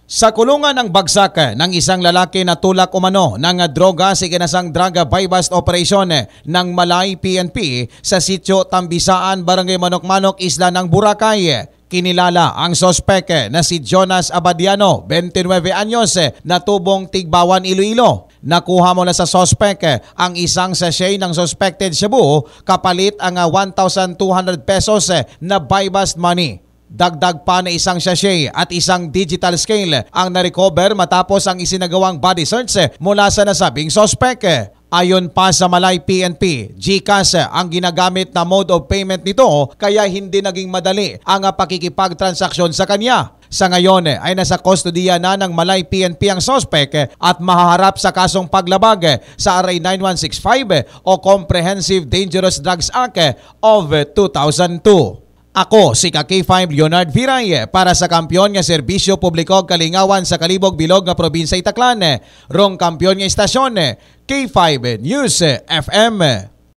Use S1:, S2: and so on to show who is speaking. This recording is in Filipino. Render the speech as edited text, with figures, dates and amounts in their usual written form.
S1: Sa kulungan ng bagsak ng isang lalaki na tulak umano ng droga sa ikinasang drug buy-bust operation ng Malay PNP sa sitio Tambisaan, Barangay Manok-Manok, Isla ng Boracay. Kinilala ang sospek na si Jonas Abadiano, 29 anyos, na tubong Tigbawan, Iloilo. Nakuha mo na sa sospek ang isang sachet ng suspected shabu kapalit ang 1,200 pesos na buy-bust money. Dagdag pa na isang sachet at isang digital scale ang na-recover matapos ang isinagawang body search mula sa nasabing sospek. Ayon pa sa Malay PNP, GCash ang ginagamit na mode of payment nito kaya hindi naging madali ang pakikipagtransaksyon sa kanya. Sa ngayon ay nasa kustodiya na ng Malay PNP ang sospek at mahaharap sa kasong paglabag sa RA 9165 o Comprehensive Dangerous Drugs Act of 2002. Ako si K5 Leonard Viray para sa Kampiyon nga Serbisyo Publiko Kalingawan sa Kalibog Bilog nga Probinsya Itaclan. Rong kampiyon nga istasyon K5 News FM.